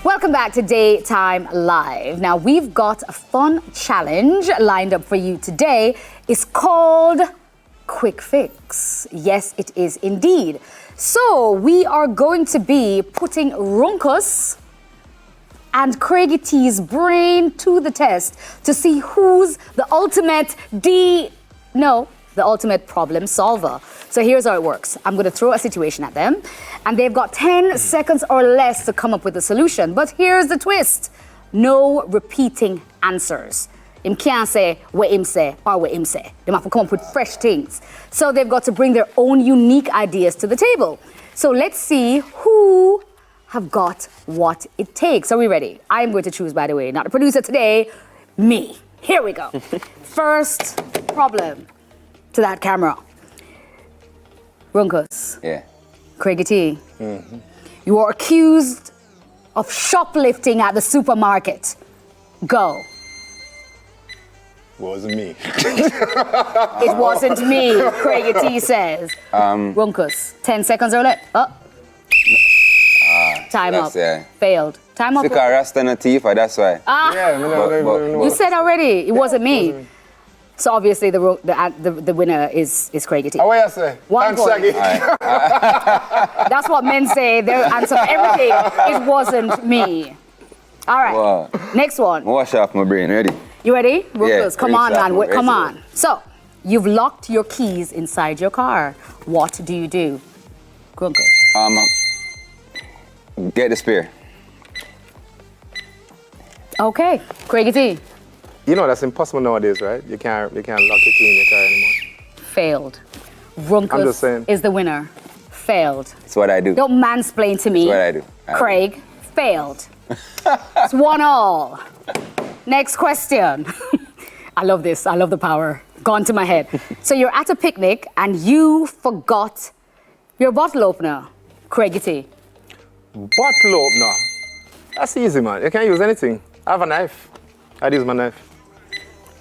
Welcome back to Daytime Live. Now, we've got a fun challenge lined up for you today. It's called Quick Fix. Yes, it is indeed. So, we are going to be putting Runkus and Craigie T's brain to the test to see who's the ultimate the ultimate problem solver. So here's how it works. I'm going to throw a situation at them, and they've got 10 seconds or less to come up with a solution. But here's the twist. No repeating answers. Him can't say what him say or what him say. They have to come up with fresh things. So they've got to bring their own unique ideas to the table. So let's see who have got what it takes. Are we ready? I'm going to choose, by the way, not the producer today, me. Here we go. First problem to that camera. Runkus. Yeah. Craigie T. Mm-hmm. You are accused of shoplifting at the supermarket. Go. Wasn't me. It wasn't me, Craigie T says. Runkus, 10 seconds or less. Time up. Yeah. Failed. Time up. Because Rasta no thief, that's why. You said already, it wasn't me. So obviously the winner is Craigie T. What you say? 1 point. That's what men say. They answer everything. It wasn't me. All right. Wow. Next one. Wash off my brain. Ready? You ready? Runkus, come on, man. Ready. Come on. So, you've locked your keys inside your car. What do you do? Runkus. Get the spare. Okay. Craigie T. You know that's impossible nowadays, right? You can't lock your key in your car anymore. Failed. I'm just Runkus saying. is the winner. Failed. That's what I do. Don't mansplain to me. That's what I do. Craig, failed. It's 1-1. Next question. I love this. I love the power. Gone to my head. So you're at a picnic and you forgot your bottle opener. Craigie T. Bottle opener. That's easy, man. You can't use anything. I have a knife. I'd use my knife.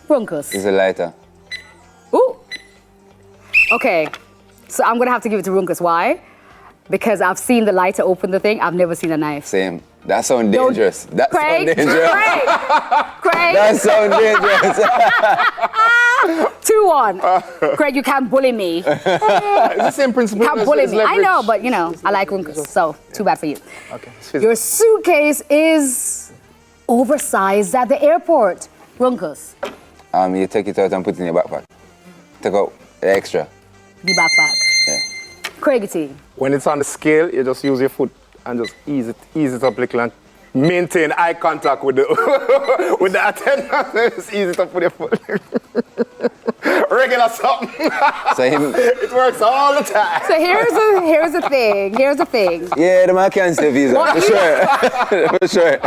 Runkus. It's a lighter. Ooh. Okay. So I'm gonna have to give it to Runkus. Why? Because I've seen the lighter open the thing. I've never seen a knife. Same. That sounds dangerous. That sounds Craig. dangerous. Craig. That sounds dangerous. 2-1. Craig, you can't bully me. It's the same principle. You can't bully me. I know, but you know, I like Runkus, so too bad for you. Okay. Your suitcase is oversized at the airport. Runkus. You take it out and put it in your backpack. Take out the extra. The backpack. Yeah. Craigie T. When it's on the scale, you just use your foot and just ease it up a little and maintain eye contact with the with the attendant. Just ease it up with your foot. Regular something. So it works all the time. So here's the thing. Yeah, the man can say visa. For sure. For sure.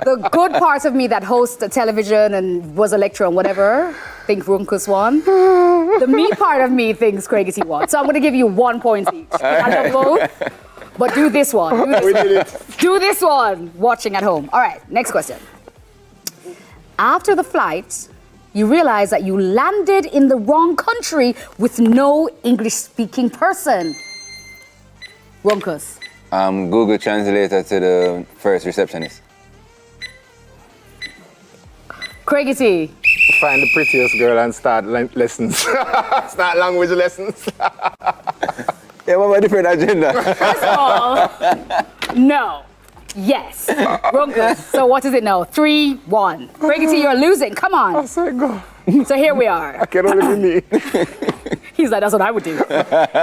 The good part of me that hosts a television and was a lecturer and whatever, think Runkus won. The me part of me thinks Craigie T won. So I'm going to give you 1 point each. I love both. But do this one. Do this one. Watching at home. All right, next question. After the flight, you realize that you landed in the wrong country with no English-speaking person. Runkus. Google Translator to the first receptionist. Craigie T. Find the prettiest girl and start lessons. Start language lessons. Yeah, what about different agenda? First of all, no. Yes. Runkus. So what is it now? 3-1. Craigie T, you're losing. Come on. I said go. So here we are. I can only be me. He's like, that's what I would do.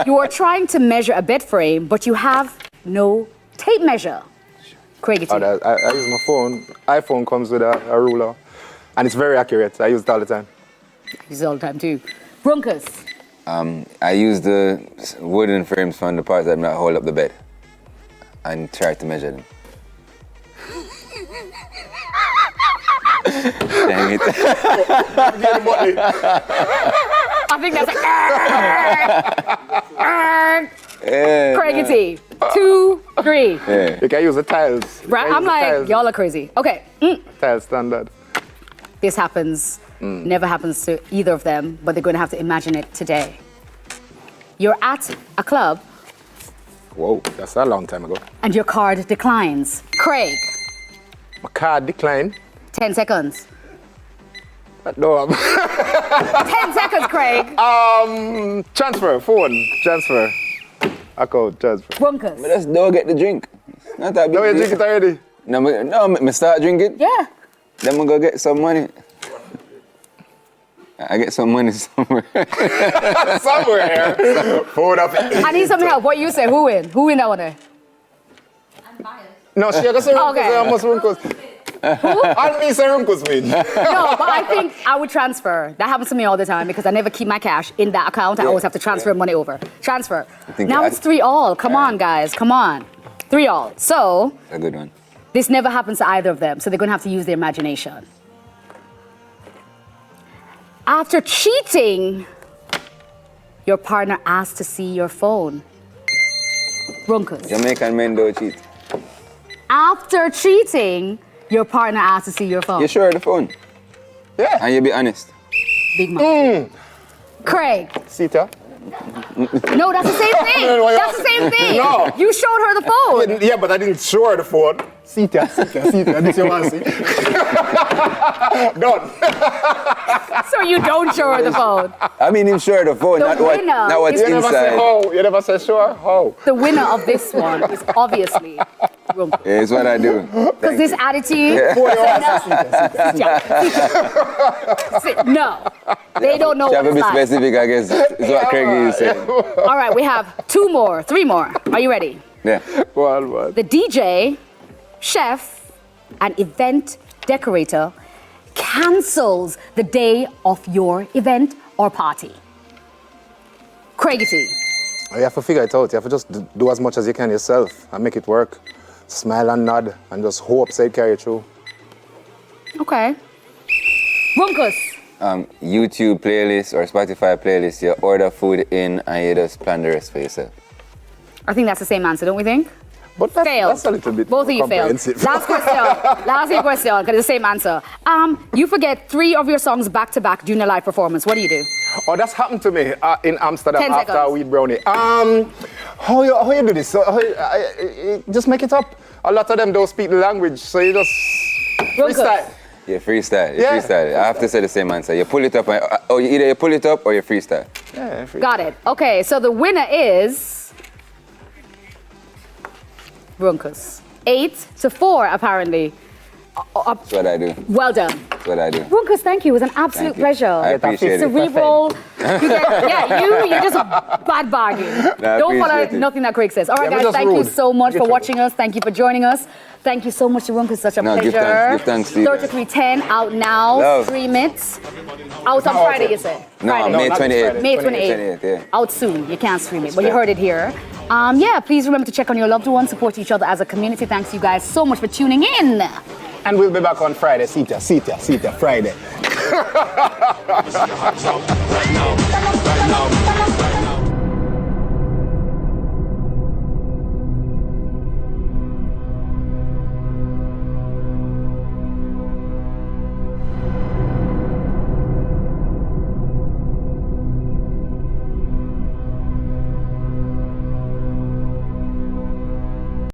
You are trying to measure a bed frame, but you have no tape measure. Craigie T. I use my phone. iPhone comes with a ruler. And it's very accurate. I use it all the time. Use it all the time too. Runkus. I use the wooden frames from the parts that hold up the bed and try to measure them. Dang it. I think that's Craigie T. 2-3. Yeah. You can use the tiles. Right? I'm like, tiles. y'all are crazy. Okay. Tile standard. This happens, never happens to either of them, but they're going to have to imagine it today. You're at a club Whoa, that's a long time ago. and your card declines. Craig, My card declined. 10 seconds. No, 10 seconds, Craig. transfer, phone, transfer. Account, transfer. Runkus. Let's go get the drink. Not that big No, you deal. drink it already? No, me start drinking. Yeah. Then we go get some money. I get some money somewhere. Somewhere. Phone up. I need some help. What you say? Who win? Who win that one? No, she got some Okay. Runkus. I'll be some Runkus, man. No, but I think I would transfer. That happens to me all the time because I never keep my cash in that account. I always have to transfer money over. Transfer. think Now I- it's 3-all. Come on, guys. Come on. 3-all. So A good one. this never happens to either of them. So they're going to have to use their imagination. After cheating, your partner asks to see your phone. Runkus. Jamaican men don't cheat. After cheating, your partner asks to see your phone. You sure of the phone? Yeah. And you be honest. Big man. Craig. Sita. No, that's the same thing. No, no, That's the same thing. No. You showed her the phone. Yeah, but I didn't show her the phone. Sita. This you want to see? Done. So you don't show her the phone. I mean, him sure of the phone, The not winner what's is- You never say inside. how. You never say sure. How? The winner of this one is obviously Runkus. Yeah, it's what I do. Because this attitude, no, they don't know You have what to be it's like. specific, I guess, is what Craig is saying. All right, we have 3 more. Are you ready? Yeah. Go on. The DJ, chef, and event decorator cancels the day of your event or party. Craigie. You have to figure it out. You have to just do as much as you can yourself and make it work. Smile and nod and just hope say carry it through. Okay. Runkus. YouTube playlist or Spotify playlist, you order food in and you just plan the rest for yourself. I think that's the same answer, don't we think? But that's, Failed. that's a little bit Both of you failed. comprehensive. Last question, because it's the same answer. You forget 3 of your songs back to back during a live performance. What do you do? Oh, that's happened to me in Amsterdam 10 after seconds. Weed Brownie. How you do this? So, just make it up. A lot of them don't speak the language, so you just freestyle. Yeah, freestyle. You Yeah. freestyle. I have to say the same answer. You pull it up, or either you pull it up or you freestyle. Yeah, Got it. Okay, so the winner is Runkus. 8-4, apparently. That's what I do. Well done. That's what I do. Runkus, thank you. It was an absolute Thank you. pleasure. I appreciate it. Cerebral. You're just a bad bargain. I Don't follow appreciate it. nothing that Craig says. All right, Yeah, we're guys, just thank you rude. so much for Get watching us. Thank you for joining us. Thank you so much to Runkus. Such a No, give pleasure. thanks. Give thanks to you. 3310 out now. Love. Stream it. Out on Friday, you said? No, Friday. May not 28th. Friday. May 28th, 28th. yeah. Out soon. You can't stream it, but you heard it here. Yeah, please remember to check on your loved ones, support each other as a community. Thanks you guys so much for tuning in. And we'll be back on Friday. Sita, Friday. Right now.